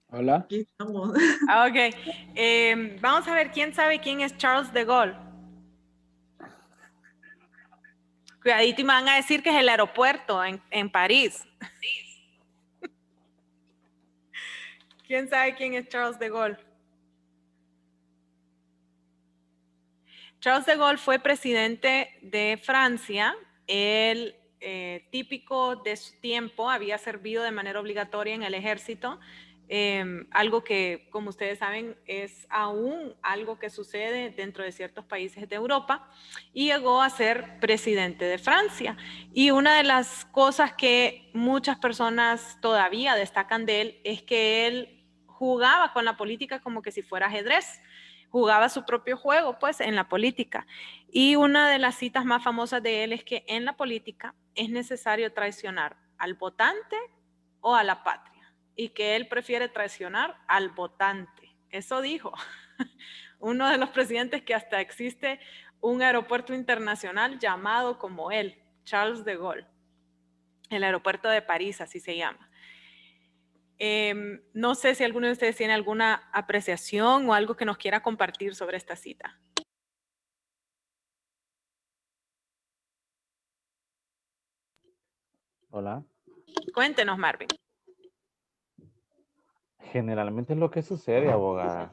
Hola. Aquí estamos. Ok. Vamos a ver, ¿quién sabe quién es Charles de Gaulle? Cuidadito y me van a decir que es el aeropuerto en París. ¿Quién sabe quién es Charles de Gaulle? Charles de Gaulle fue presidente de Francia. Él, típico de su tiempo, había servido de manera obligatoria en el ejército. Algo que, como ustedes saben, es aún algo que sucede dentro de ciertos países de Europa, y llegó a ser presidente de Francia. Y una de las cosas que muchas personas todavía destacan de él es que él jugaba con la política como que si fuera ajedrez. Jugaba su propio juego, pues, en la política. Y una de las citas más famosas de él es que en la política es necesario traicionar al votante o a la patria, y que él prefiere traicionar al votante. Eso dijo uno de los presidentes que hasta existe un aeropuerto internacional llamado como él, Charles de Gaulle. El aeropuerto de París, así se llama. No sé si alguno de ustedes tiene alguna apreciación o algo que nos quiera compartir sobre esta cita. Hola. Cuéntenos, Marvin. Generalmente es lo que sucede, abogada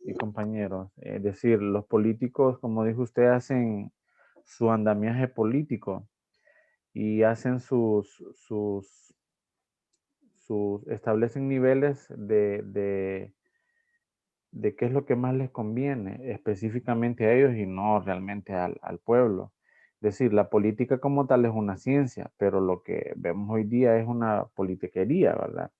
y compañeros. Es decir, los políticos, como dijo usted, hacen su andamiaje político y hacen establecen niveles de qué es lo que más les conviene específicamente a ellos y no realmente al pueblo. Es decir, la política como tal es una ciencia, pero lo que vemos hoy día es una politiquería, ¿verdad?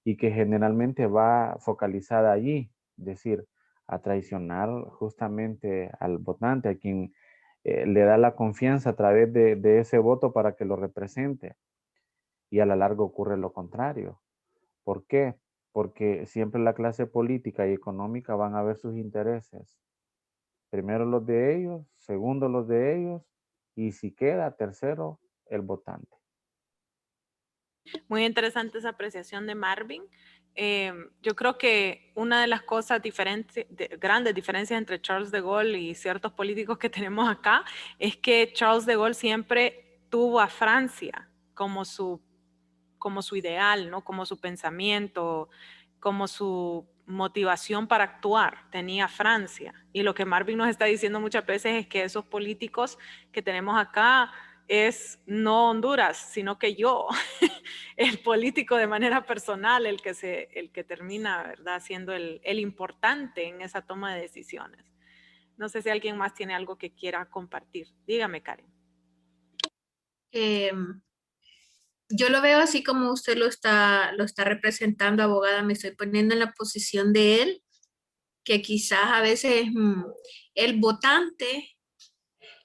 Y que generalmente va focalizada allí, es decir, a traicionar justamente al votante, a quien le da la confianza a través de ese voto para que lo represente. Y a la larga ocurre lo contrario. ¿Por qué? Porque siempre la clase política y económica van a ver sus intereses. Primero los de ellos, segundo los de ellos, y si queda, tercero, el votante. Muy interesante esa apreciación de Marvin. Yo creo que una de las cosas grandes diferencias entre Charles de Gaulle y ciertos políticos que tenemos acá es que Charles de Gaulle siempre tuvo a Francia como su ideal, ¿no? Como su pensamiento, como su motivación para actuar. Tenía Francia. Y lo que Marvin nos está diciendo muchas veces es que esos políticos que tenemos acá es no Honduras, sino que yo, el político de manera personal, el que termina, ¿verdad?, siendo el importante en esa toma de decisiones. No sé si alguien más tiene algo que quiera compartir. Dígame, Karen. Yo lo veo así como usted lo está representando, abogada. Me estoy poniendo en la posición de él, que quizás a veces el votante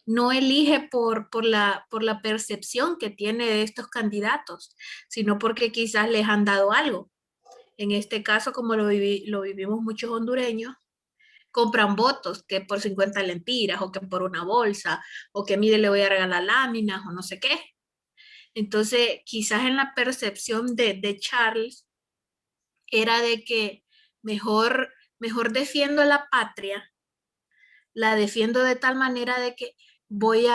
no elige por la percepción que tiene de estos candidatos, sino porque quizás les han dado algo. En este caso, como lo vivimos muchos hondureños, compran votos que por 50 lempiras o que por una bolsa o que mire le voy a regalar láminas o no sé qué. Entonces, quizás en la percepción de Charles era de que mejor defiendo la patria, la defiendo de tal manera de que voy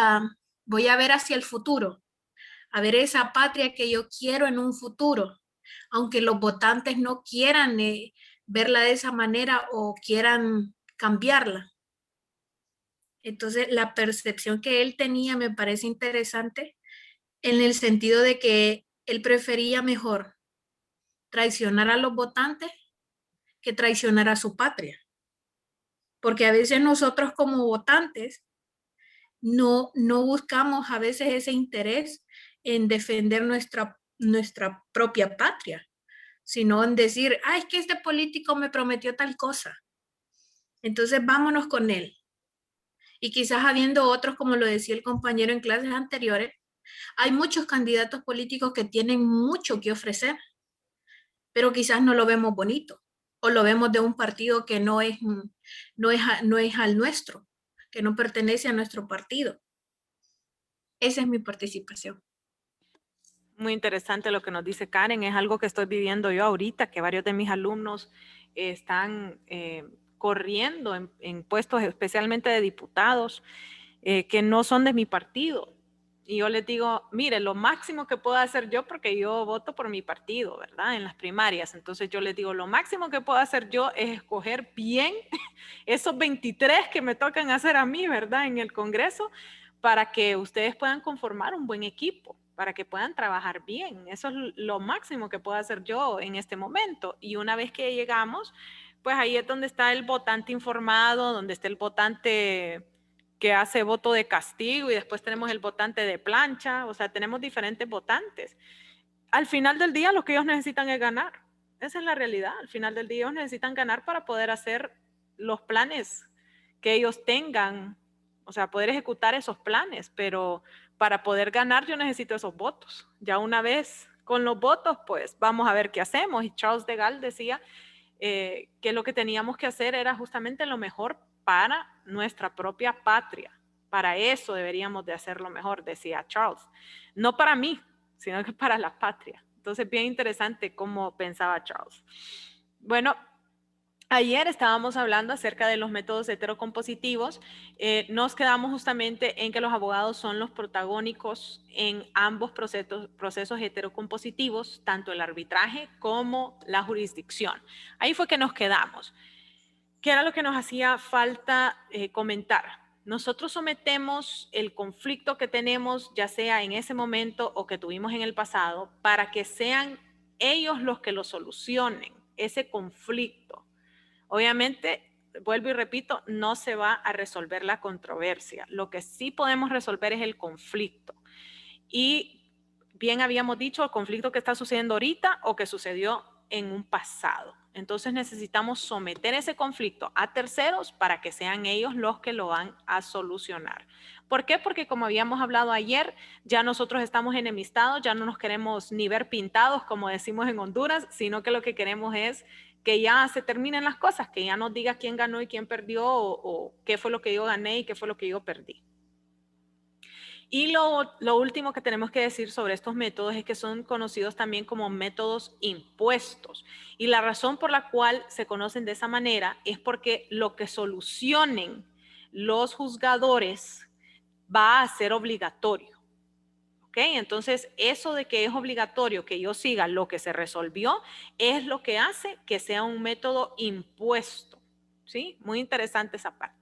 voy a ver hacia el futuro, a ver esa patria que yo quiero en un futuro, aunque los votantes no quieran verla de esa manera o quieran cambiarla. Entonces, la percepción que él tenía me parece interesante en el sentido de que él prefería mejor traicionar a los votantes que traicionar a su patria. Porque a veces nosotros como votantes no buscamos a veces ese interés en defender nuestra propia patria, sino en decir, ay, es que este político me prometió tal cosa. Entonces vámonos con él. Y quizás habiendo otros, como lo decía el compañero en clases anteriores, hay muchos candidatos políticos que tienen mucho que ofrecer, pero quizás no lo vemos bonito o lo vemos de un partido que no es al nuestro, que no pertenece a nuestro partido. Esa es mi participación. Muy interesante lo que nos dice Karen, es algo que estoy viviendo yo ahorita, que varios de mis alumnos están corriendo en puestos especialmente de diputados que no son de mi partido. Y yo les digo, mire, lo máximo que puedo hacer yo, porque yo voto por mi partido, ¿verdad? En las primarias. Entonces yo les digo, lo máximo que puedo hacer yo es escoger bien esos 23 que me tocan hacer a mí, ¿verdad? En el Congreso, para que ustedes puedan conformar un buen equipo, para que puedan trabajar bien. Eso es lo máximo que puedo hacer yo en este momento. Y una vez que llegamos, pues ahí es donde está el votante informado, donde está el votante que hace voto de castigo y después tenemos el votante de plancha, o sea, tenemos diferentes votantes. Al final del día lo que ellos necesitan es ganar. Esa es la realidad. Al final del día ellos necesitan ganar para poder hacer los planes que ellos tengan, o sea, poder ejecutar esos planes, pero para poder ganar yo necesito esos votos. Ya una vez con los votos, pues vamos a ver qué hacemos. Y Charles de Gaulle decía que lo que teníamos que hacer era justamente lo mejor para nuestra propia patria. Para eso deberíamos de hacer lo mejor, decía Charles. No para mí, sino que para la patria. Entonces, bien interesante cómo pensaba Charles. Bueno, ayer estábamos hablando acerca de los métodos heterocompositivos. Nos quedamos justamente en que los abogados son los protagónicos en ambos procesos heterocompositivos, tanto el arbitraje como la jurisdicción. Ahí fue que nos quedamos. ¿Qué era lo que nos hacía falta comentar? Nosotros sometemos el conflicto que tenemos, ya sea en ese momento o que tuvimos en el pasado, para que sean ellos los que lo solucionen, ese conflicto. Obviamente, vuelvo y repito, no se va a resolver la controversia. Lo que sí podemos resolver es el conflicto. Y bien habíamos dicho, el conflicto que está sucediendo ahorita o que sucedió en un pasado. Entonces necesitamos someter ese conflicto a terceros para que sean ellos los que lo van a solucionar. ¿Por qué? Porque como habíamos hablado ayer, ya nosotros estamos enemistados, ya no nos queremos ni ver pintados, como decimos en Honduras, sino que lo que queremos es que ya se terminen las cosas, que ya nos diga quién ganó y quién perdió o qué fue lo que yo gané y qué fue lo que yo perdí. Y lo último que tenemos que decir sobre estos métodos es que son conocidos también como métodos impuestos. Y la razón por la cual se conocen de esa manera es porque lo que solucionen los juzgadores va a ser obligatorio. ¿Ok? Entonces, eso de que es obligatorio que yo siga lo que se resolvió es lo que hace que sea un método impuesto. ¿Sí? Muy interesante esa parte.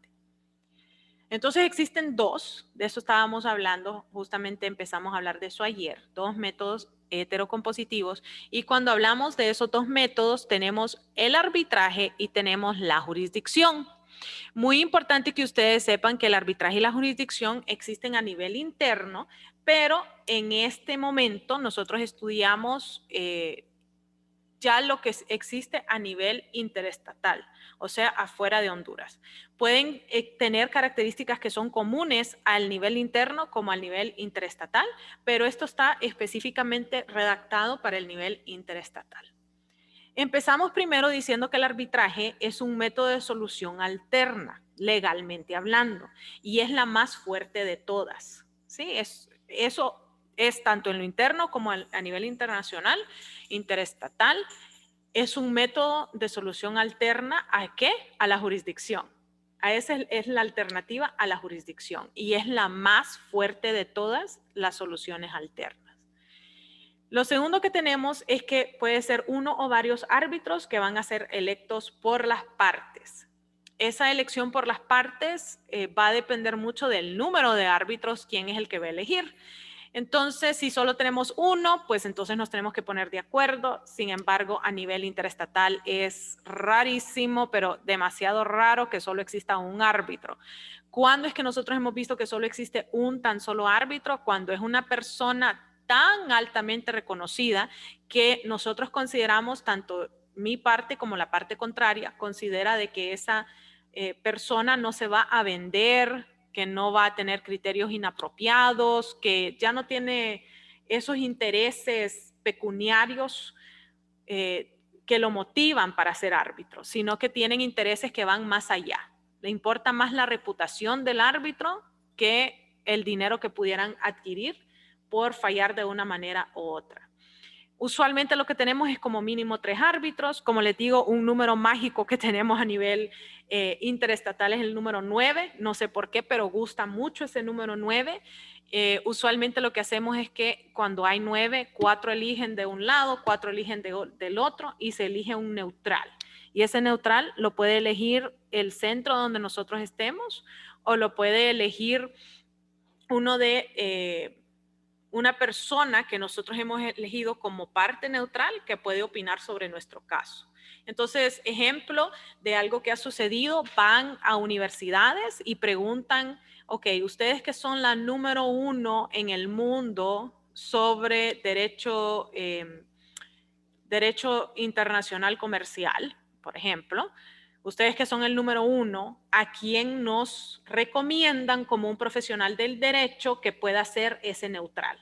Entonces existen dos, de eso estábamos hablando, justamente empezamos a hablar de eso ayer, dos métodos heterocompositivos, y cuando hablamos de esos dos métodos tenemos el arbitraje y tenemos la jurisdicción. Muy importante que ustedes sepan que el arbitraje y la jurisdicción existen a nivel interno, pero en este momento nosotros estudiamos ya lo que existe a nivel interestatal, o sea, afuera de Honduras. Pueden tener características que son comunes al nivel interno como al nivel interestatal, pero esto está específicamente redactado para el nivel interestatal. Empezamos primero diciendo que el arbitraje es un método de solución alterna, legalmente hablando, y es la más fuerte de todas. ¿Sí? Eso es tanto en lo interno como a nivel internacional, interestatal. Es un método de solución alterna ¿a qué? A la jurisdicción. A esa es la alternativa a la jurisdicción y es la más fuerte de todas las soluciones alternas. Lo segundo que tenemos es que puede ser uno o varios árbitros que van a ser electos por las partes. Esa elección por las partes va a depender mucho del número de árbitros, quién es el que va a elegir. Entonces, si solo tenemos uno, pues entonces nos tenemos que poner de acuerdo. Sin embargo, a nivel interestatal es rarísimo, pero demasiado raro que solo exista un árbitro. ¿Cuándo es que nosotros hemos visto que solo existe un tan solo árbitro? Cuando es una persona tan altamente reconocida que nosotros consideramos, tanto mi parte como la parte contraria, considera de que esa persona no se va a vender, que no va a tener criterios inapropiados, que ya no tiene esos intereses pecuniarios que lo motivan para ser árbitro, sino que tienen intereses que van más allá. Le importa más la reputación del árbitro que el dinero que pudieran adquirir por fallar de una manera u otra. Usualmente lo que tenemos es como mínimo 3 árbitros. Como les digo, un número mágico que tenemos a nivel interestatal es el número 9. No sé por qué, pero gusta mucho ese número 9. Usualmente lo que hacemos es que cuando hay 9, 4 eligen de un lado, 4 eligen del otro y se elige un neutral. Y ese neutral lo puede elegir el centro donde nosotros estemos o lo puede elegir uno de una persona que nosotros hemos elegido como parte neutral que puede opinar sobre nuestro caso. Entonces, ejemplo de algo que ha sucedido, van a universidades y preguntan, ok, ustedes que son la número 1 en el mundo sobre derecho internacional comercial, por ejemplo, ustedes que son el número 1, ¿a quién nos recomiendan como un profesional del derecho que pueda ser ese neutral?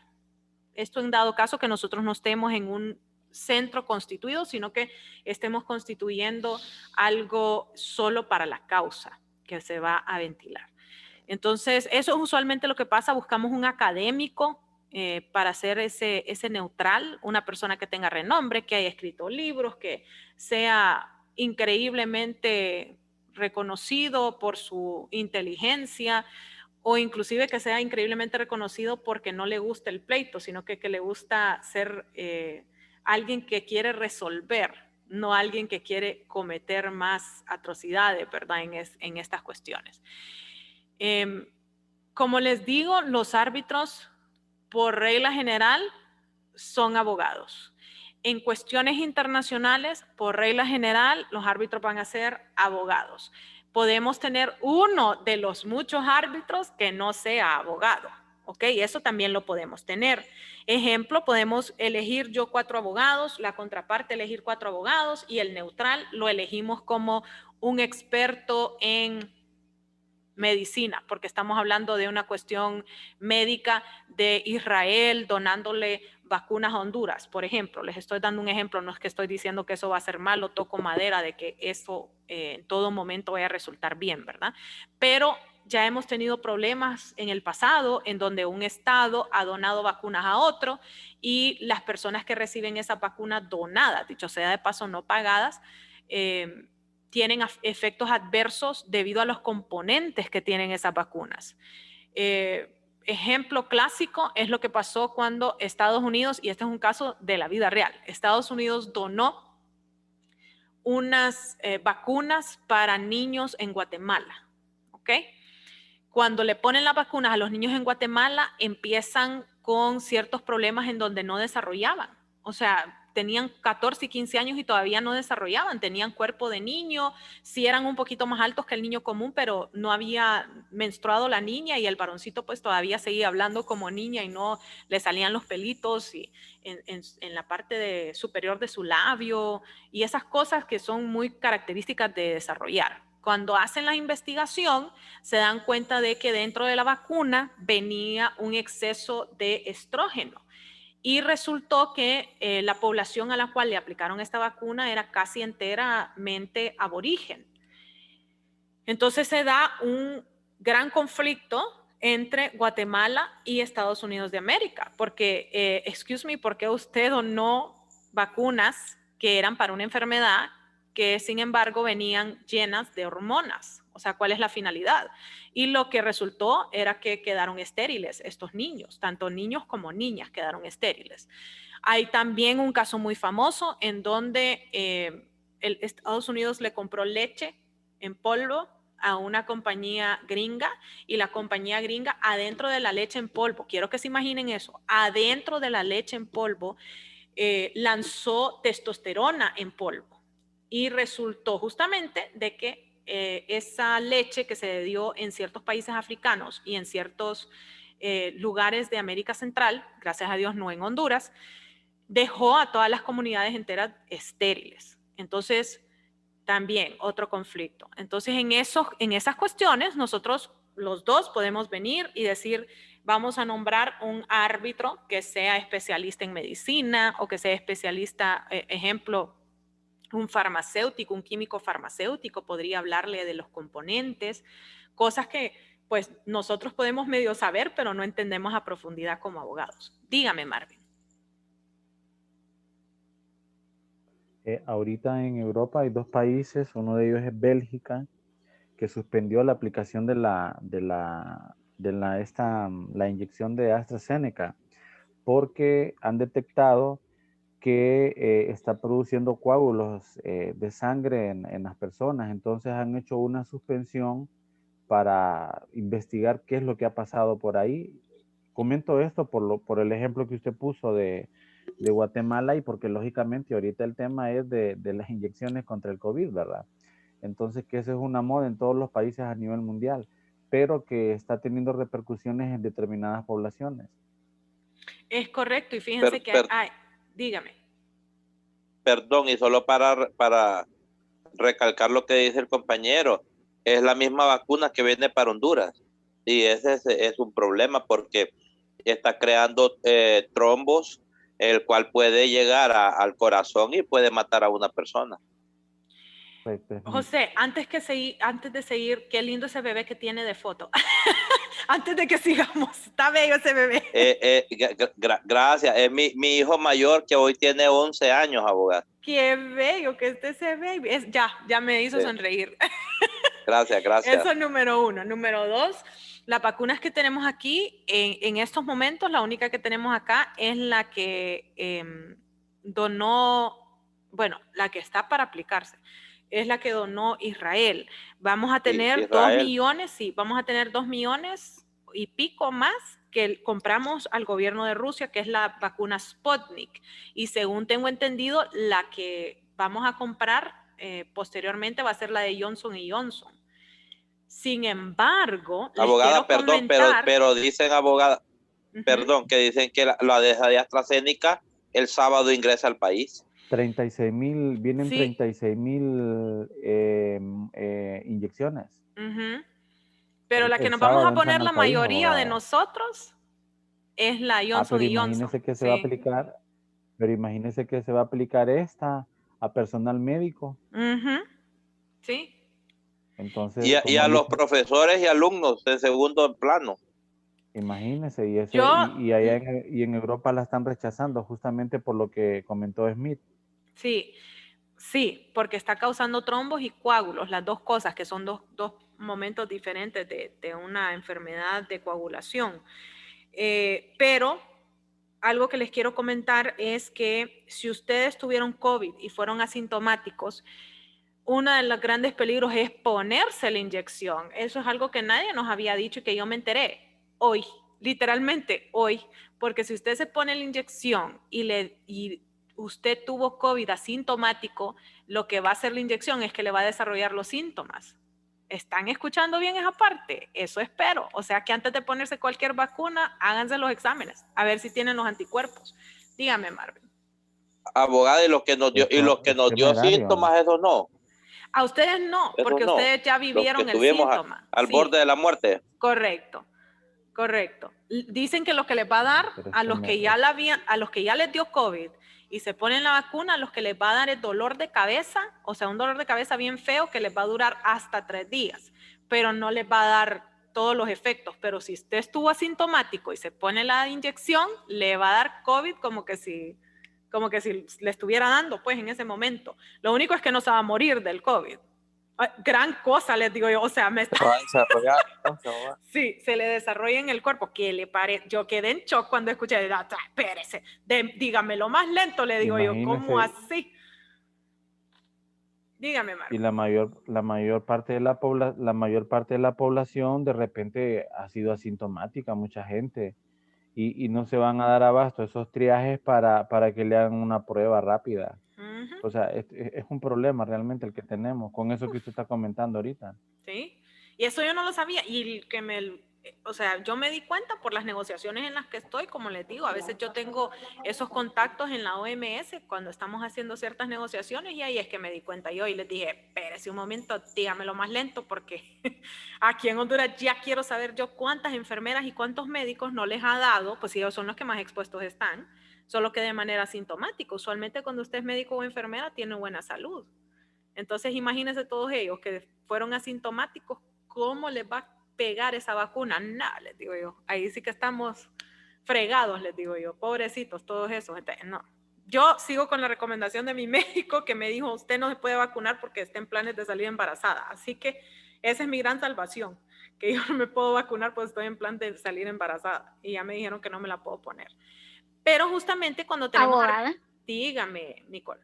Esto en dado caso que nosotros no estemos en un centro constituido, sino que estemos constituyendo algo solo para la causa que se va a ventilar. Entonces, eso es usualmente lo que pasa. Buscamos un académico para hacer ese neutral, una persona que tenga renombre, que haya escrito libros, que sea increíblemente reconocido por su inteligencia, o inclusive que sea increíblemente reconocido porque no le gusta el pleito, sino que le gusta ser alguien que quiere resolver, no alguien que quiere cometer más atrocidades, ¿verdad? En estas cuestiones. Como les digo, los árbitros, por regla general, son abogados. En cuestiones internacionales, por regla general, los árbitros van a ser abogados. Podemos tener uno de los muchos árbitros que no sea abogado, ¿ok? Eso también lo podemos tener. Ejemplo, podemos elegir yo 4 abogados, la contraparte elegir 4 abogados y el neutral lo elegimos como un experto en medicina, porque estamos hablando de una cuestión médica de Israel donándole vacunas a Honduras, por ejemplo. Les estoy dando un ejemplo, no es que estoy diciendo que eso va a ser malo, toco madera de que eso en todo momento vaya a resultar bien, ¿verdad? Pero ya hemos tenido problemas en el pasado en donde un estado ha donado vacunas a otro y las personas que reciben esas vacunas donadas, dicho sea de paso no pagadas, tienen efectos adversos debido a los componentes que tienen esas vacunas. Ejemplo clásico es lo que pasó cuando Estados Unidos, y este es un caso de la vida real, Estados Unidos donó unas vacunas para niños en Guatemala, ¿ok? Cuando le ponen las vacunas a los niños en Guatemala, empiezan con ciertos problemas en donde no desarrollaban. O sea, tenían 14 y 15 años y todavía no desarrollaban, tenían cuerpo de niño, sí eran un poquito más altos que el niño común, pero no había menstruado la niña y el varoncito pues todavía seguía hablando como niña y no le salían los pelitos y en la parte superior de su labio y esas cosas que son muy características de desarrollar. Cuando hacen la investigación, se dan cuenta de que dentro de la vacuna venía un exceso de estrógeno. Y resultó que la población a la cual le aplicaron esta vacuna era casi enteramente aborigen. Entonces se da un gran conflicto entre Guatemala y Estados Unidos de América, porque, ¿por qué usted donó vacunas que eran para una enfermedad que sin embargo venían llenas de hormonas? O sea, ¿cuál es la finalidad? Y lo que resultó era que quedaron estériles estos niños, tanto niños como niñas quedaron estériles. Hay también un caso muy famoso en donde Estados Unidos le compró leche en polvo a una compañía gringa y la compañía gringa adentro de la leche en polvo, quiero que se imaginen eso, adentro de la leche en polvo lanzó testosterona en polvo y resultó justamente de que esa leche que se dio en ciertos países africanos y en ciertos lugares de América Central, gracias a Dios no en Honduras, dejó a todas las comunidades enteras estériles. Entonces, también otro conflicto. Entonces, en esas cuestiones, nosotros los dos podemos venir y decir, vamos a nombrar un árbitro que sea especialista en medicina o que sea especialista, ejemplo, un farmacéutico, un químico farmacéutico, podría hablarle de los componentes, cosas que pues nosotros podemos medio saber, pero no entendemos a profundidad como abogados. Dígame, Marvin. Ahorita en Europa hay 2 países, uno de ellos es Bélgica, que suspendió la aplicación de la inyección de AstraZeneca, porque han detectado que está produciendo coágulos de sangre en las personas. Entonces han hecho una suspensión para investigar qué es lo que ha pasado por ahí. Comento esto por el ejemplo que usted puso de Guatemala, y porque lógicamente ahorita el tema es de las inyecciones contra el COVID, ¿verdad? Entonces que eso es una moda en todos los países a nivel mundial, pero que está teniendo repercusiones en determinadas poblaciones. Es correcto, y fíjense que dígame. Perdón, y solo para recalcar lo que dice el compañero, es la misma vacuna que viene para Honduras, y ese es un problema porque está creando trombos, el cual puede llegar al corazón y puede matar a una persona. José, antes de seguir, qué lindo ese bebé que tiene de foto. Antes de que sigamos, está bello ese bebé. Gracias, es mi hijo mayor, que hoy tiene 11 años, abogado. Qué bello que esté ese baby. Ya me hizo sonreír. Gracias. Eso es número 1. Número 2, las vacunas que tenemos aquí, en estos momentos, la única que tenemos acá es la que donó, bueno, la que está para aplicarse, es la que donó Israel. Vamos a tener 2 millones, sí, vamos a tener 2 millones y pico más que compramos al gobierno de Rusia, que es la vacuna Sputnik. Y según tengo entendido, la que vamos a comprar posteriormente va a ser la de Johnson & Johnson. Sin embargo, abogada, perdón, pero dicen, abogada, perdón, que dicen que la de AstraZeneca el sábado ingresa al país. 36,000, vienen sí. 36,000 inyecciones. Pero la que nos vamos a poner la mayoría de nosotros es la Johnson & Johnson. Pero imagínese que se va a aplicar esta a personal médico. Sí. Entonces, y a los profesores y alumnos en segundo plano. Imagínese, y allá en Europa la están rechazando justamente por lo que comentó Smith. Sí, porque está causando trombos y coágulos, las dos cosas, que son dos momentos diferentes de una enfermedad de coagulación. Pero algo que les quiero comentar es que si ustedes tuvieron COVID y fueron asintomáticos, uno de los grandes peligros es ponerse la inyección. Eso es algo que nadie nos había dicho y que yo me enteré hoy, literalmente hoy, porque si usted se pone la inyección y usted tuvo COVID asintomático, lo que va a hacer la inyección es que le va a desarrollar los síntomas. ¿Están escuchando bien esa parte? Eso espero. O sea que antes de ponerse cualquier vacuna, háganse los exámenes, a ver si tienen los anticuerpos. Dígame, Marvin. Abogada, y los que nos dio síntomas, eso no. A ustedes no, porque ustedes ya vivieron el síntoma. Al borde de la muerte. Correcto. Dicen que lo que les va a dar a los que ya les dio COVID y se ponen la vacuna, a los que les va a dar es dolor de cabeza, o sea, un dolor de cabeza bien feo que les va a durar hasta 3 días, pero no les va a dar todos los efectos. Pero si usted estuvo asintomático y se pone la inyección, le va a dar COVID como que si le estuviera dando, pues, en ese momento. Lo único es que no se va a morir del COVID. Gran cosa, les digo yo, o sea, sí, se le desarrolla en el cuerpo. ¿Qué le parece? Yo quedé en shock cuando escuché, espérese, dígamelo más lento, le digo yo, ¿cómo así? Dígame, Marco. Y la mayor parte de la población de repente ha sido asintomática, mucha gente, y no se van a dar abasto esos triajes para que le hagan una prueba rápida. O sea, es un problema realmente el que tenemos con eso que usted está comentando ahorita. Sí, y eso yo no lo sabía, y o sea, yo me di cuenta por las negociaciones en las que estoy, como les digo, a veces yo tengo esos contactos en la OMS cuando estamos haciendo ciertas negociaciones, y ahí es que me di cuenta yo y les dije, espérese un momento, dígamelo más lento, porque aquí en Honduras ya quiero saber yo cuántas enfermeras y cuántos médicos no les ha dado, pues ellos son los que más expuestos están, solo que de manera asintomática. Usualmente cuando usted es médico o enfermera tiene buena salud. Entonces imagínense todos ellos que fueron asintomáticos, ¿cómo les va pegar esa vacuna. No, les digo yo, ahí sí que estamos fregados, les digo yo, pobrecitos, todos esos. Entonces, no. Yo sigo con la recomendación de mi médico que me dijo, usted no se puede vacunar porque está en planes de salir embarazada. Así que esa es mi gran salvación, que yo no me puedo vacunar porque estoy en plan de salir embarazada. Y ya me dijeron que no me la puedo poner. Pero justamente cuando tenemos... Abogada. Dígame, Nicole.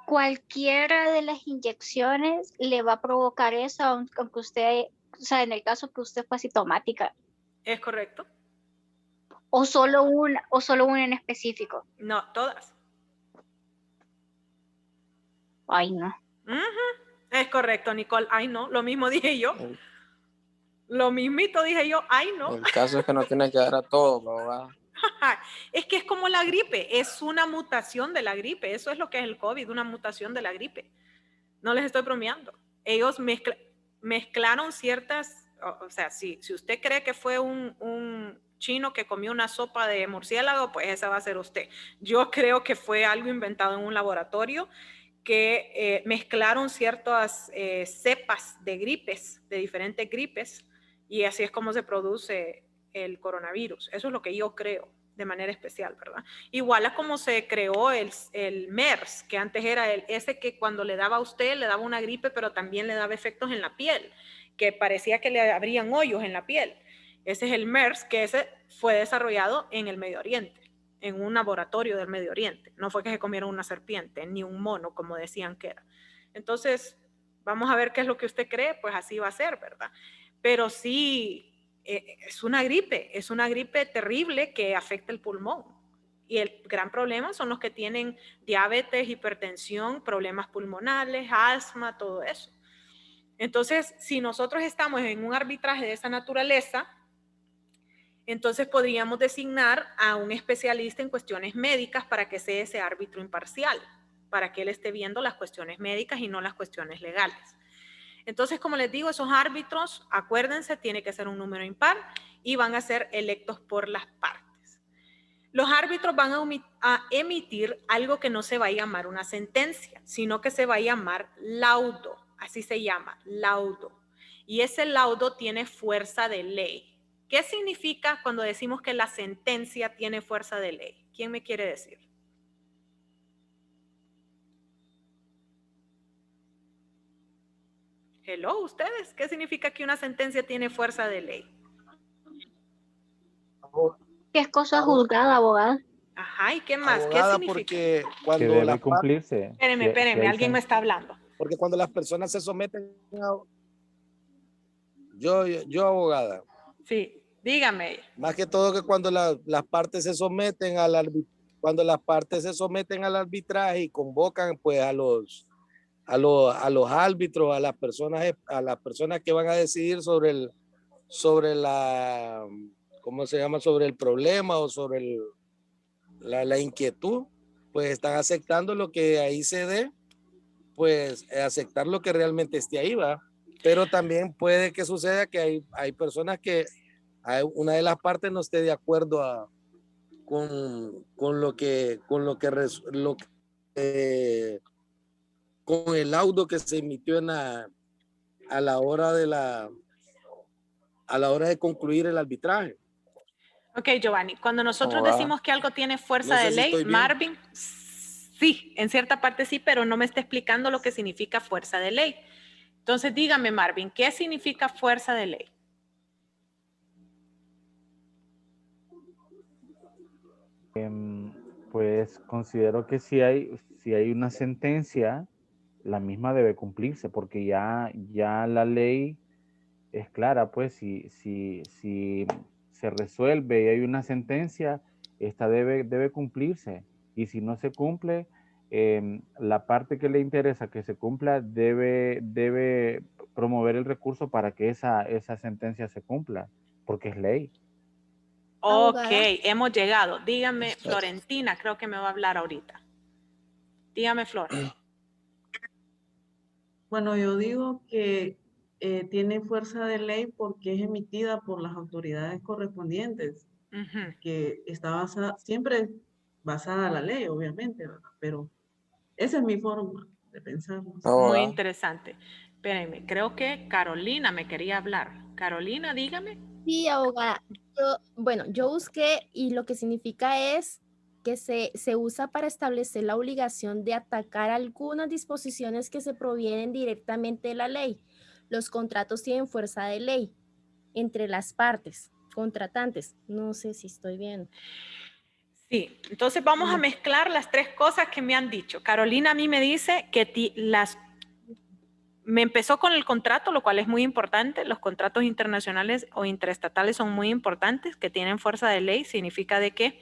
Cualquiera de las inyecciones le va a provocar eso, aunque usted, o sea, en el caso que usted fue asintomática. ¿Es correcto? ¿O solo una en específico? No, todas. Ay, no. Es correcto, Nicole. Ay, no, lo mismo dije yo. Lo mismito dije yo. Ay, no. El caso es que no tiene que dar a todo, abogada. Es que es como la gripe, es una mutación de la gripe. Eso es lo que es el COVID, una mutación de la gripe. No les estoy bromeando. Ellos mezclaron ciertas, o sea, si usted cree que fue un chino que comió una sopa de murciélago, pues esa va a ser usted. Yo creo que fue algo inventado en un laboratorio que mezclaron ciertas cepas de gripes, de diferentes gripes, y así es como se produce el coronavirus. Eso es lo que yo creo de manera especial, ¿verdad? Igual a como se creó el MERS, que antes era ese que cuando le daba a usted, le daba una gripe, pero también le daba efectos en la piel, que parecía que le abrían hoyos en la piel. Ese es el MERS, que ese fue desarrollado en el Medio Oriente, en un laboratorio del Medio Oriente. No fue que se comieron una serpiente, ni un mono, como decían que era. Entonces, vamos a ver qué es lo que usted cree, pues así va a ser, ¿verdad? Pero sí, es una gripe terrible que afecta el pulmón. Y el gran problema son los que tienen diabetes, hipertensión, problemas pulmonares, asma, todo eso. Entonces, si nosotros estamos en un arbitraje de esa naturaleza, entonces podríamos designar a un especialista en cuestiones médicas para que sea ese árbitro imparcial, para que él esté viendo las cuestiones médicas y no las cuestiones legales. Entonces, como les digo, esos árbitros, acuérdense, tiene que ser un número impar y van a ser electos por las partes. Los árbitros van a emitir algo que no se va a llamar una sentencia, sino que se va a llamar laudo. Así se llama, laudo. Y ese laudo tiene fuerza de ley. ¿Qué significa cuando decimos que la sentencia tiene fuerza de ley? ¿Quién me quiere decir? Hello, ustedes. ¿Qué significa que una sentencia tiene fuerza de ley? ¿Qué es cosa juzgada, abogada? Ajá, ¿y qué más? Abogada, ¿Qué significa? porque Que cuando debe las cumplirse. Espérenme, alguien me está hablando. porque cuando las personas se someten a... Yo abogada, Sí, dígame. más que todo que cuando las partes se someten cuando las partes se someten al arbitraje y convocan pues a los árbitros, a las personas que van a decidir sobre la, ¿cómo se llama? Sobre el problema o sobre la inquietud, pues están aceptando lo que ahí se dé, pues aceptar lo que realmente esté ahí, va. Pero también puede que suceda que hay personas que una de las partes no esté de acuerdo con el laudo que se emitió a la hora de concluir el arbitraje. Ok, Giovanni, cuando nosotros Abogada. decimos que algo tiene fuerza No sé de si ley, estoy bien. Marvin, sí, en cierta parte sí, pero no me está explicando lo que significa fuerza de ley. Entonces, dígame, Marvin, ¿qué significa fuerza de ley? Pues considero que si hay una sentencia, la misma debe cumplirse, porque ya la ley es clara, pues si se resuelve y hay una sentencia, esta debe cumplirse. Y si no se cumple, la parte que le interesa que se cumpla debe promover el recurso para que esa sentencia se cumpla, porque es ley. Ok, Abogada. hemos llegado. Dígame, Florentina, creo que me va a hablar ahorita. Dígame, Flor. Bueno, yo digo que tiene fuerza de ley porque es emitida por las autoridades correspondientes, Ujú. que está siempre basada en la ley, obviamente, ¿verdad? Pero esa es mi forma de pensar. Muy Abogada. interesante. Espérenme, creo que Carolina me quería hablar. Carolina, dígame. Sí, abogada. Yo busqué y lo que significa es que se usa para establecer la obligación de atacar algunas disposiciones que se provienen directamente de la ley. Los contratos tienen fuerza de ley entre las partes contratantes. No sé si estoy bien. Sí, entonces vamos a mezclar las tres cosas que me han dicho. Carolina a mí me dice que me empezó con el contrato, lo cual es muy importante. Los contratos internacionales o interestatales son muy importantes, que tienen fuerza de ley. Significa de que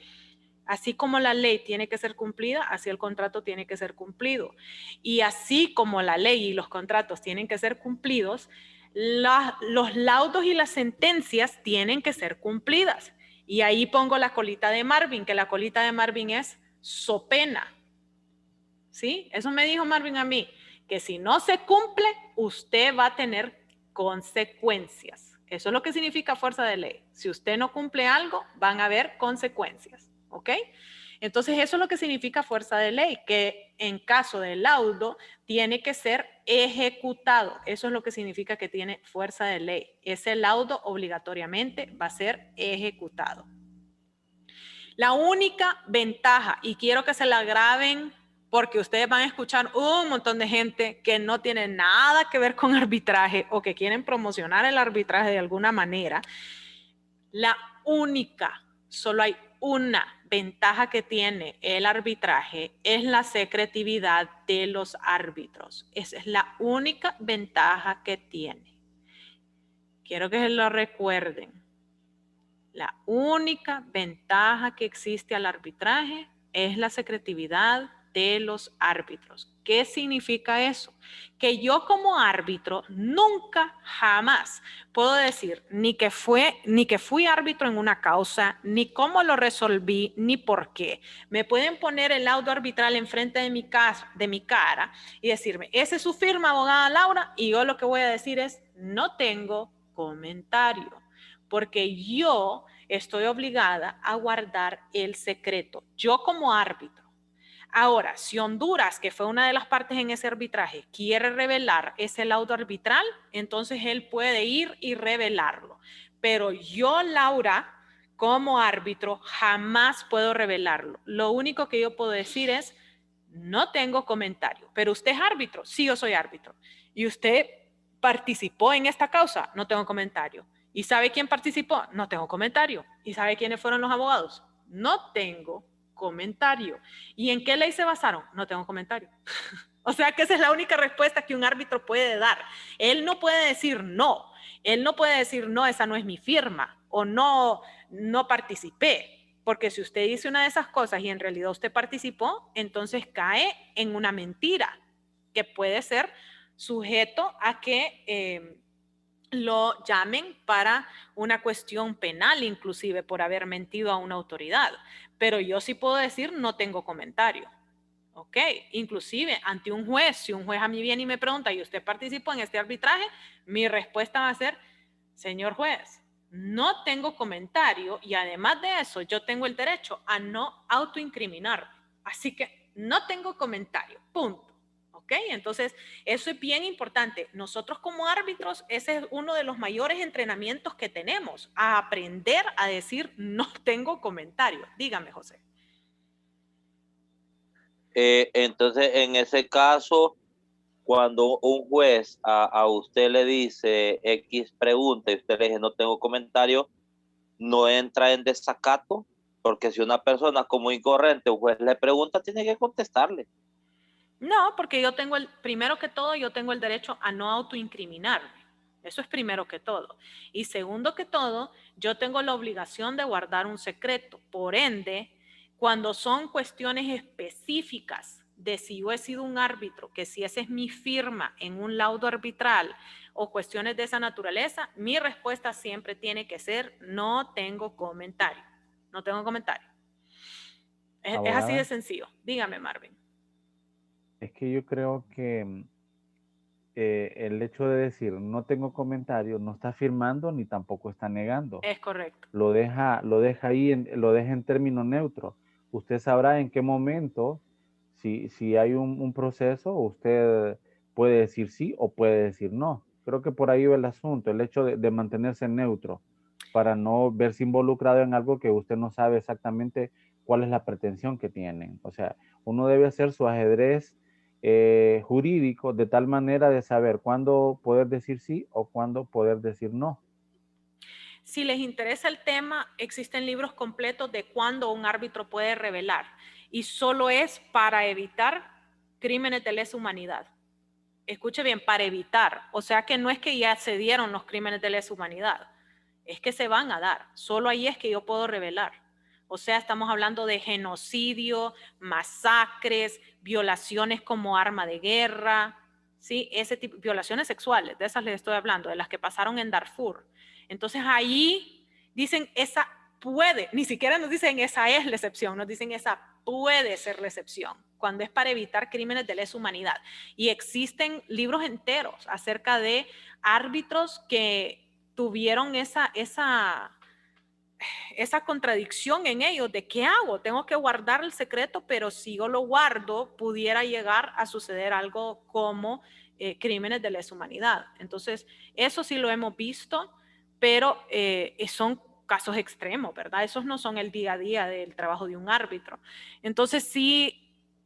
así como la ley tiene que ser cumplida, así el contrato tiene que ser cumplido. Y así como la ley y los contratos tienen que ser cumplidos, los laudos y las sentencias tienen que ser cumplidas. Y ahí pongo la colita de Marvin, que la colita de Marvin es so pena. ¿Sí? Eso me dijo Marvin a mí, que si no se cumple, usted va a tener consecuencias. Eso es lo que significa fuerza de ley. Si usted no cumple algo, van a haber consecuencias. ¿Ok? Entonces, eso es lo que significa fuerza de ley, que en caso de laudo tiene que ser ejecutado. Eso es lo que significa que tiene fuerza de ley. Ese laudo obligatoriamente va a ser ejecutado. La única ventaja, y quiero que se la graben porque ustedes van a escuchar un montón de gente que no tiene nada que ver con arbitraje o que quieren promocionar el arbitraje de alguna manera. La única, solo hay una ventaja que tiene el arbitraje, es la secretividad de los árbitros. Esa es la única ventaja que tiene. Quiero que se lo recuerden. La única ventaja que existe al arbitraje es la secretividad de los árbitros. ¿Qué significa eso? Que yo como árbitro nunca, jamás puedo decir ni que fui árbitro en una causa, ni cómo lo resolví, ni por qué. Me pueden poner el laudo arbitral enfrente de mi cara y decirme, esa es su firma, abogada Laura, y yo lo que voy a decir es, no tengo comentario, porque yo estoy obligada a guardar el secreto, yo como árbitro. Ahora, si Honduras, que fue una de las partes en ese arbitraje, quiere revelar ese laudo arbitral, entonces él puede ir y revelarlo. Pero yo, Laura, como árbitro, jamás puedo revelarlo. Lo único que yo puedo decir es, no tengo comentario. Pero usted es árbitro, sí, yo soy árbitro. Y usted participó en esta causa, no tengo comentario. ¿Y sabe quién participó? No tengo comentario. ¿Y sabe quiénes fueron los abogados? No tengo comentario. ¿Y en qué ley se basaron? No tengo comentario. O sea que esa es la única respuesta que un árbitro puede dar. Él no puede decir no. Él no puede decir no, esa no es mi firma o no participé. Porque si usted dice una de esas cosas y en realidad usted participó, entonces cae en una mentira que puede ser sujeto a que lo llamen para una cuestión penal, inclusive por haber mentido a una autoridad. Pero yo sí puedo decir no tengo comentario. ¿Ok? Inclusive ante un juez, si un juez a mí viene y me pregunta ¿y usted participó en este arbitraje? Mi respuesta va a ser, señor juez, no tengo comentario y además de eso yo tengo el derecho a no autoincriminarme. Así que no tengo comentario, punto. ¿Ok? Entonces, eso es bien importante. Nosotros como árbitros, ese es uno de los mayores entrenamientos que tenemos, a aprender a decir no tengo comentario. Dígame, José. Entonces, en ese caso, cuando un juez a usted le dice X pregunta y usted le dice no tengo comentario, no entra en desacato, porque si una persona como incorriente, un juez le pregunta, tiene que contestarle. No, porque primero que todo, yo tengo el derecho a no autoincriminarme. Eso es primero que todo. Y segundo que todo, yo tengo la obligación de guardar un secreto. Por ende, cuando son cuestiones específicas de si yo he sido un árbitro, que si esa es mi firma en un laudo arbitral o cuestiones de esa naturaleza, mi respuesta siempre tiene que ser no tengo comentario. No tengo comentario. Es así de sencillo. Dígame, Marvin. Es que yo creo que el hecho de decir no tengo comentario no está afirmando ni tampoco está negando. Es correcto. Lo deja ahí, lo deja en término neutro. Usted sabrá en qué momento, si hay un proceso, usted puede decir sí o puede decir no. Creo que por ahí va el asunto, el hecho de mantenerse neutro para no verse involucrado en algo que usted no sabe exactamente cuál es la pretensión que tienen. O sea, uno debe hacer su ajedrez jurídico de tal manera de saber cuándo poder decir sí o cuándo poder decir no. Si les interesa el tema, existen libros completos de cuándo un árbitro puede revelar y solo es para evitar crímenes de lesa humanidad. Escuche bien, para evitar. O sea que no es que ya se dieron los crímenes de lesa humanidad, es que se van a dar. Solo ahí es que yo puedo revelar. O sea, estamos hablando de genocidio, masacres, violaciones como arma de guerra, ¿sí? Ese tipo, violaciones sexuales, de esas les estoy hablando, de las que pasaron en Darfur. Entonces ahí dicen esa puede, ni siquiera nos dicen esa es la excepción, nos dicen esa puede ser la excepción, cuando es para evitar crímenes de lesa humanidad. Y existen libros enteros acerca de árbitros que tuvieron esa contradicción en ellos de qué hago, tengo que guardar el secreto, pero si yo lo guardo, pudiera llegar a suceder algo como crímenes de lesa humanidad. Entonces, eso sí lo hemos visto, pero son casos extremos, ¿verdad? Esos no son el día a día del trabajo de un árbitro. Entonces, sí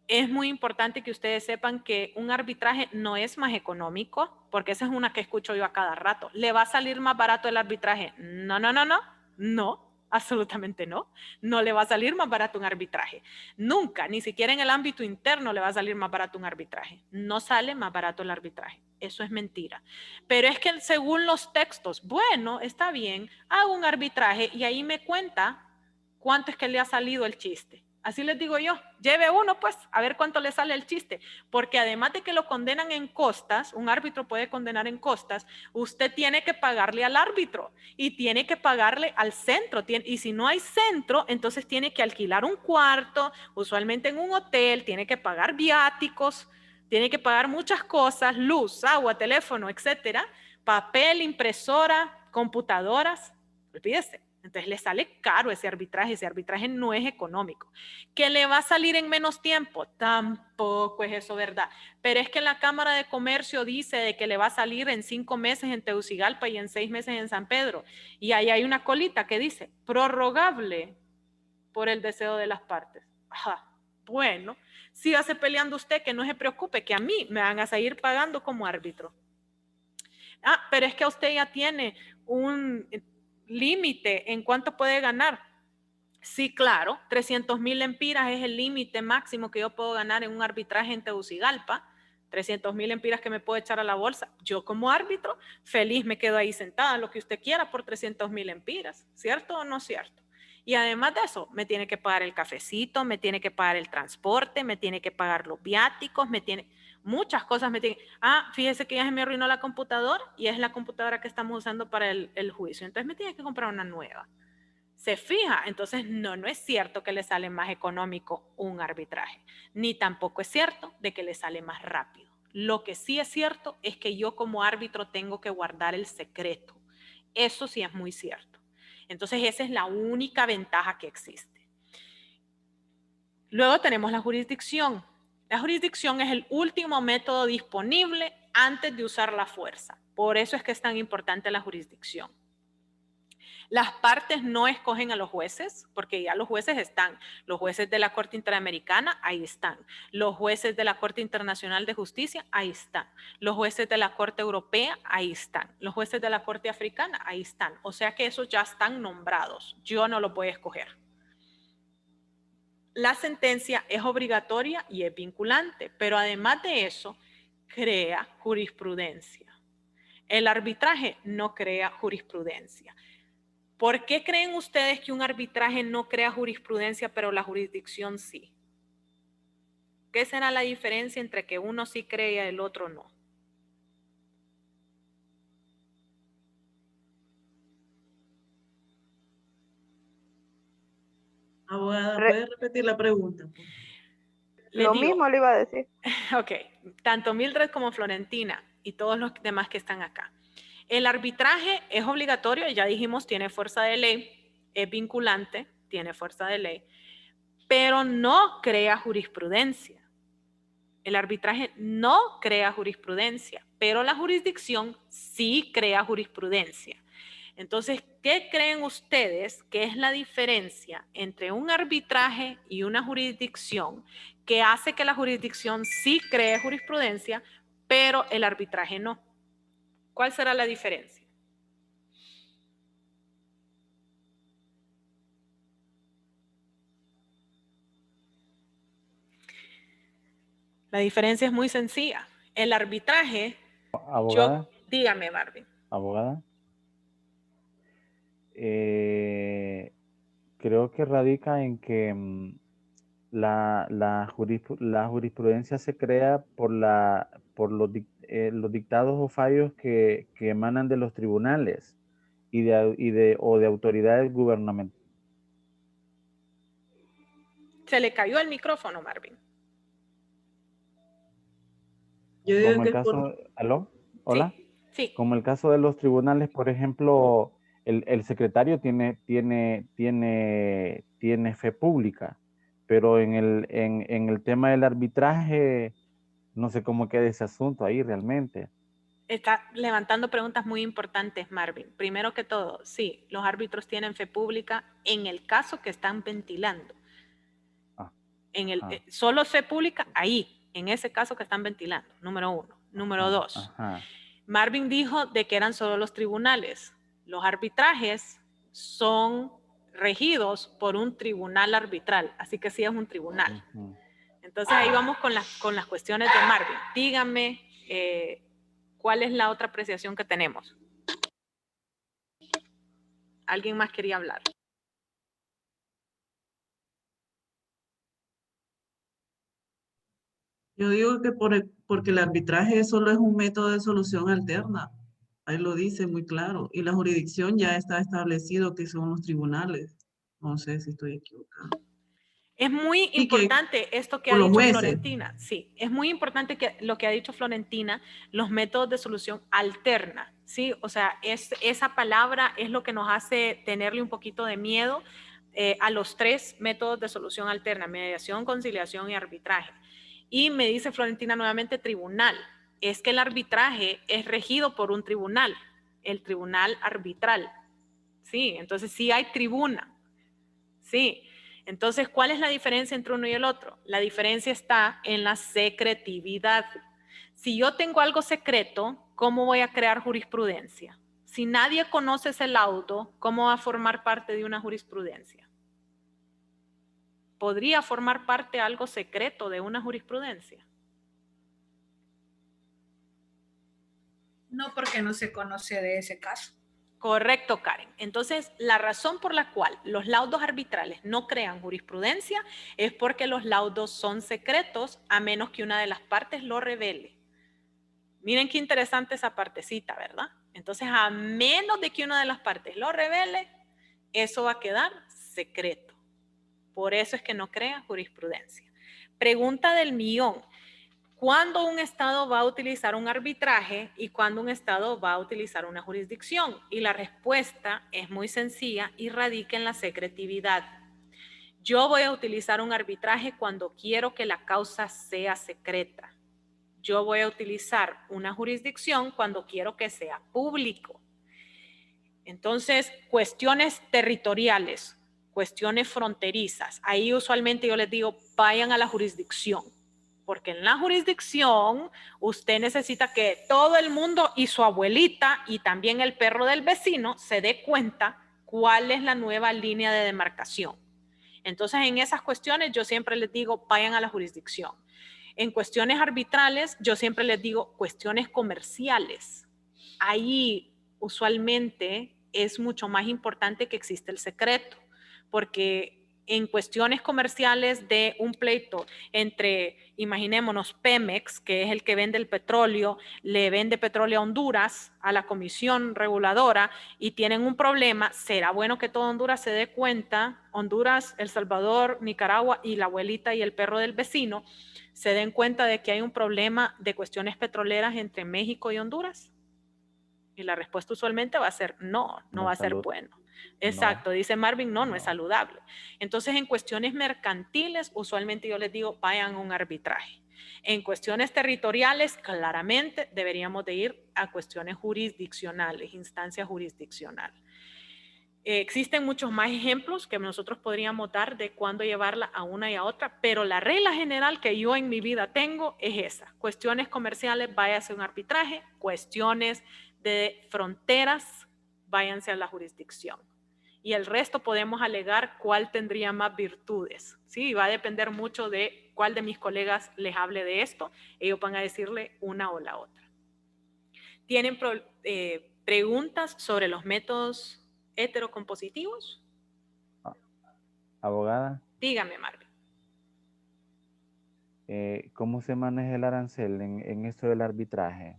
es muy importante que ustedes sepan que un arbitraje no es más económico, porque esa es una que escucho yo a cada rato. ¿Le va a salir más barato el arbitraje? No, no, no, no, no. Absolutamente no. No le va a salir más barato un arbitraje. Nunca, ni siquiera en el ámbito interno le va a salir más barato un arbitraje. No sale más barato el arbitraje. Eso es mentira. Pero es que según los textos, bueno, está bien, hago un arbitraje y ahí me cuenta cuánto es que le ha salido el chiste. Así les digo yo, lleve uno pues, a ver cuánto le sale el chiste, porque además de que lo condenan en costas, un árbitro puede condenar en costas, usted tiene que pagarle al árbitro y tiene que pagarle al centro, y si no hay centro, entonces tiene que alquilar un cuarto, usualmente en un hotel, tiene que pagar viáticos, tiene que pagar muchas cosas, luz, agua, teléfono, etcétera, papel, impresora, computadoras, olvídese. Entonces le sale caro ese arbitraje no es económico. ¿Que le va a salir en menos tiempo? Tampoco es eso verdad. Pero es que la Cámara de Comercio dice de que le va a salir en 5 meses en Tegucigalpa y en 6 meses en San Pedro. Y ahí hay una colita que dice, prorrogable por el deseo de las partes. Ajá. Bueno, sígase peleando usted, que no se preocupe, que a mí me van a seguir pagando como árbitro. Ah, pero es que usted ya tiene un límite en cuánto puede ganar. Sí, claro, 300,000 lempiras es el límite máximo que yo puedo ganar en un arbitraje en Tegucigalpa. 300,000 lempiras que me puedo echar a la bolsa. Yo como árbitro, feliz me quedo ahí sentada, lo que usted quiera por 300,000 lempiras. ¿Cierto o no cierto? Y además de eso, me tiene que pagar el cafecito, me tiene que pagar el transporte, me tiene que pagar los viáticos, muchas cosas me tienen. Ah, fíjese que ya se me arruinó la computadora y es la computadora que estamos usando para el juicio. Entonces me tiene que comprar una nueva. ¿Se fija? Entonces no es cierto que le sale más económico un arbitraje, ni tampoco es cierto de que le sale más rápido. Lo que sí es cierto es que yo como árbitro tengo que guardar el secreto. Eso sí es muy cierto. Entonces esa es la única ventaja que existe. Luego tenemos la jurisdicción. La jurisdicción es el último método disponible antes de usar la fuerza. Por eso es que es tan importante la jurisdicción. Las partes no escogen a los jueces, porque ya los jueces están. Los jueces de la Corte Interamericana, ahí están. Los jueces de la Corte Internacional de Justicia, ahí están. Los jueces de la Corte Europea, ahí están. Los jueces de la Corte Africana, ahí están. O sea que esos ya están nombrados. Yo no los voy a escoger. La sentencia es obligatoria y es vinculante, pero además de eso, crea jurisprudencia. El arbitraje no crea jurisprudencia. ¿Por qué creen ustedes que un arbitraje no crea jurisprudencia, pero la jurisdicción sí? ¿Qué será la diferencia entre que uno sí cree y el otro no? Abogada, ¿puede repetir la pregunta? Lo mismo le iba a decir. Ok, tanto Mildred como Florentina y todos los demás que están acá. El arbitraje es obligatorio, ya dijimos, tiene fuerza de ley, es vinculante, tiene fuerza de ley, pero no crea jurisprudencia. El arbitraje no crea jurisprudencia, pero la jurisdicción sí crea jurisprudencia. Entonces, ¿qué creen ustedes que es la diferencia entre un arbitraje y una jurisdicción que hace que la jurisdicción sí cree jurisprudencia, pero el arbitraje no? ¿Cuál será la diferencia? La diferencia es muy sencilla. El arbitraje, Abogada, dígame, Marvin. abogada. Creo que radica en que la jurisprudencia se crea por los dictados o fallos que emanan de los tribunales o de autoridades gubernamentales. Se le cayó el micrófono, Marvin. Yo digo Como que el caso, ¿aló? ¿Hola? Sí. Como el caso de los tribunales, por ejemplo, el secretario tiene fe pública, pero en el tema del arbitraje, no sé cómo queda ese asunto ahí realmente. Está levantando preguntas muy importantes, Marvin. Primero que todo, sí, los árbitros tienen fe pública en el caso que están ventilando. Solo fe pública ahí, en ese caso que están ventilando, número 1. Número 2, Marvin dijo de que eran solo los tribunales. Los arbitrajes son regidos por un tribunal arbitral, así que sí es un tribunal. Entonces ahí vamos con las cuestiones de Marvin. Dígame cuál es la otra apreciación que tenemos. ¿Alguien más quería hablar? Yo digo que porque el arbitraje solo es un método de solución alterna. Ahí lo dice muy claro. Y la jurisdicción ya está establecido que son los tribunales. No sé si estoy equivocada. Es muy importante esto que ha dicho Florentina. Sí, es muy importante lo que ha dicho Florentina, los métodos de solución alterna. Sí, o sea, esa palabra es lo que nos hace tenerle un poquito de miedo a los 3 métodos de solución alterna: mediación, conciliación y arbitraje. Y me dice Florentina nuevamente tribunal. Es que el arbitraje es regido por un tribunal, el tribunal arbitral. Sí, entonces sí hay tribuna. Sí. Entonces, ¿cuál es la diferencia entre uno y el otro? La diferencia está en la secretividad. Si yo tengo algo secreto, ¿cómo voy a crear jurisprudencia? Si nadie conoce ese laudo, ¿cómo va a formar parte de una jurisprudencia? ¿Podría formar parte algo secreto de una jurisprudencia? No, porque no se conoce de ese caso. Correcto, Karen. Entonces, la razón por la cual los laudos arbitrales no crean jurisprudencia es porque los laudos son secretos a menos que una de las partes lo revele. Miren qué interesante esa partecita, ¿verdad? Entonces, a menos de que una de las partes lo revele, eso va a quedar secreto. Por eso es que no crea jurisprudencia. Pregunta del millón. ¿Cuándo un Estado va a utilizar un arbitraje y cuándo un Estado va a utilizar una jurisdicción? Y la respuesta es muy sencilla y radica en la secretividad. Yo voy a utilizar un arbitraje cuando quiero que la causa sea secreta. Yo voy a utilizar una jurisdicción cuando quiero que sea público. Entonces, cuestiones territoriales, cuestiones fronterizas, ahí usualmente yo les digo, vayan a la jurisdicción. Porque en la jurisdicción usted necesita que todo el mundo y su abuelita y también el perro del vecino se dé cuenta cuál es la nueva línea de demarcación. Entonces, en esas cuestiones yo siempre les digo, vayan a la jurisdicción. En cuestiones arbitrales, yo siempre les digo cuestiones comerciales. Ahí usualmente es mucho más importante que exista el secreto, porque en cuestiones comerciales de un pleito entre, imaginémonos, Pemex, que es el que vende el petróleo, le vende petróleo a Honduras, a la Comisión Reguladora, y tienen un problema, será bueno que todo Honduras se dé cuenta, Honduras, El Salvador, Nicaragua y la abuelita y el perro del vecino, se den cuenta de que hay un problema de cuestiones petroleras entre México y Honduras. Y la respuesta usualmente va a ser no va a ser bueno. Exacto, no. Dice Marvin, no es saludable. Entonces, en cuestiones mercantiles, usualmente yo les digo, vayan a un arbitraje. En cuestiones territoriales, claramente deberíamos de ir a cuestiones jurisdiccionales, instancia jurisdiccional. Existen muchos más ejemplos que nosotros podríamos dar de cuándo llevarla a una y a otra, pero la regla general que yo en mi vida tengo es esa. Cuestiones comerciales, váyase a un arbitraje. Cuestiones de fronteras, váyanse a la jurisdicción. Y el resto podemos alegar cuál tendría más virtudes. Sí, va a depender mucho de cuál de mis colegas les hable de esto. Ellos van a decirle una o la otra. ¿Tienen preguntas sobre los métodos heterocompositivos? Abogada. Dígame, Marvin. ¿Cómo se maneja el arancel en esto del arbitraje?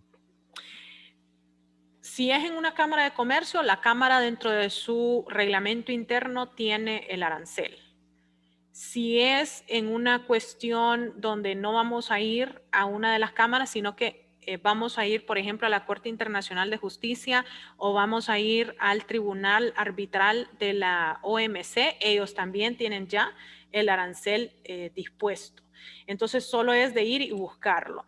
Si es en una cámara de comercio, la cámara dentro de su reglamento interno tiene el arancel. Si es en una cuestión donde no vamos a ir a una de las cámaras, sino que vamos a ir, por ejemplo, a la Corte Internacional de Justicia o vamos a ir al Tribunal Arbitral de la OMC, ellos también tienen ya el arancel dispuesto. Entonces, solo es de ir y buscarlo.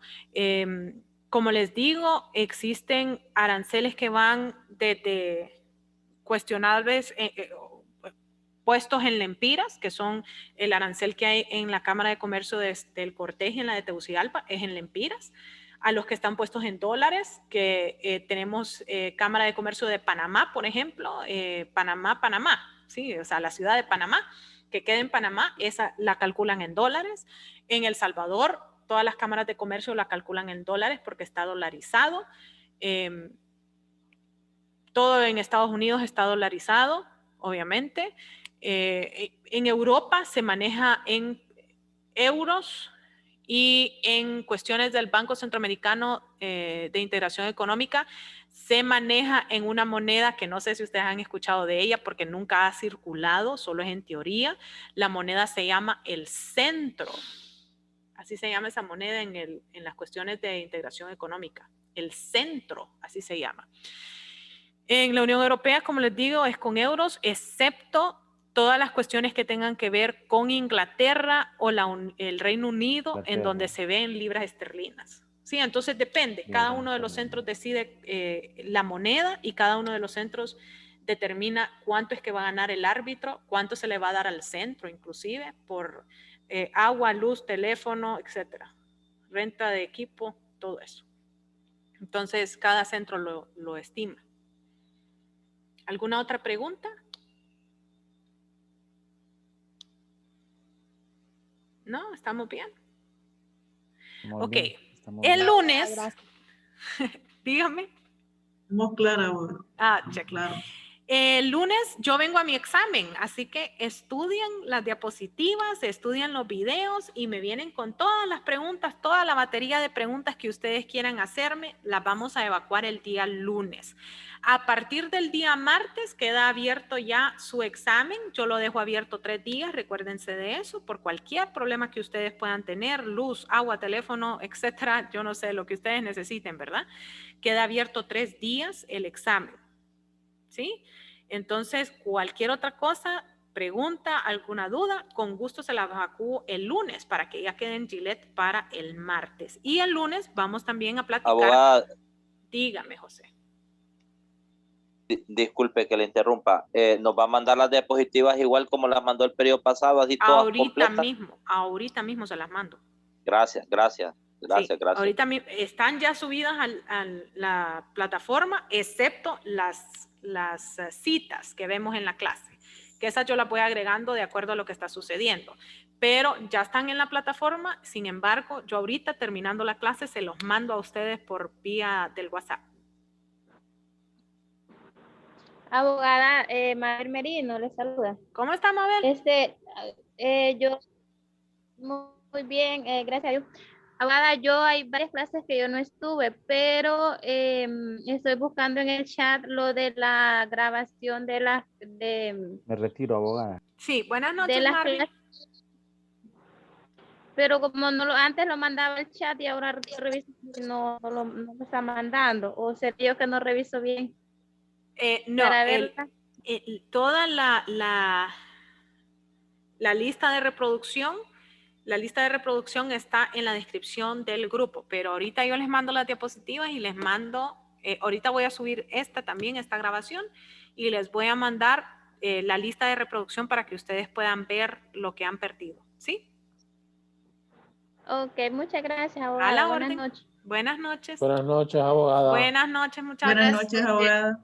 Como les digo, existen aranceles que van desde cuestionables puestos en lempiras, que son el arancel que hay en la Cámara de Comercio del Cortés y en la de Tegucigalpa, es en lempiras, a los que están puestos en dólares, que tenemos Cámara de Comercio de Panamá, por ejemplo, Panamá, ¿sí? O sea, la ciudad de Panamá, que queda en Panamá, esa la calculan en dólares. En El Salvador, todas las cámaras de comercio la calculan en dólares porque está dolarizado. Todo en Estados Unidos está dolarizado, obviamente. En Europa se maneja en euros y en cuestiones del Banco Centroamericano de Integración Económica se maneja en una moneda que no sé si ustedes han escuchado de ella porque nunca ha circulado, solo es en teoría. La moneda se llama el centro. Así se llama esa moneda en las cuestiones de integración económica. El centro, así se llama. En la Unión Europea, como les digo, es con euros, excepto todas las cuestiones que tengan que ver con Inglaterra o el Reino Unido, en donde se ven libras esterlinas. Sí, entonces depende. Cada uno de los centros decide la moneda y cada uno de los centros determina cuánto es que va a ganar el árbitro, cuánto se le va a dar al centro, inclusive, por agua, luz, teléfono, etcétera. Renta de equipo, todo eso. Entonces, cada centro lo estima. ¿Alguna otra pregunta? ¿No? ¿Estamos bien? Muy ok. bien, El lunes, dígame. Estamos claras. Check. Claro. El lunes yo vengo a mi examen, así que estudian las diapositivas, estudian los videos y me vienen con todas las preguntas, toda la batería de preguntas que ustedes quieran hacerme, las vamos a evacuar el día lunes. A partir del día martes queda abierto ya su examen, yo lo dejo abierto 3 días, recuérdense de eso, por cualquier problema que ustedes puedan tener, luz, agua, teléfono, etcétera, yo no sé, lo que ustedes necesiten, ¿verdad? Queda abierto 3 días el examen. ¿Sí? Entonces, cualquier otra cosa, pregunta, alguna duda, con gusto se la evacúo el lunes para que ya quede en Gillette para el martes. Y el lunes vamos también a platicar. Abogada, dígame, José. Disculpe que le interrumpa. ¿Nos va a mandar las diapositivas igual como las mandó el periodo pasado, así todas completas? Ahorita mismo se las mando. Gracias. Ahorita están ya subidas a la plataforma, excepto las citas que vemos en la clase, que esas yo las voy agregando de acuerdo a lo que está sucediendo, pero ya están en la plataforma. Sin embargo, yo ahorita terminando la clase se los mando a ustedes por vía del WhatsApp. Abogada, Mabel Merino les saluda. ¿Cómo está, Mabel? Yo muy bien, gracias a Dios. Abogada, yo hay varias clases que yo no estuve, pero estoy buscando en el chat lo de la grabación de la... Me retiro, abogada. Sí, buenas noches, Marvin. Pero como antes lo mandaba el chat y ahora reviso no lo está mandando, o sería yo que no reviso bien. No, toda la lista de reproducción La lista de reproducción está en la descripción del grupo, pero ahorita yo les mando las diapositivas y les mando, ahorita voy a subir esta grabación, y les voy a mandar la lista de reproducción para que ustedes puedan ver lo que han perdido, ¿sí? Ok, muchas gracias, A abogada. la Buenas orden. noches. Buenas noches. Buenas noches, abogada. Buenas noches, muchas Buenas gracias. noches, abogada.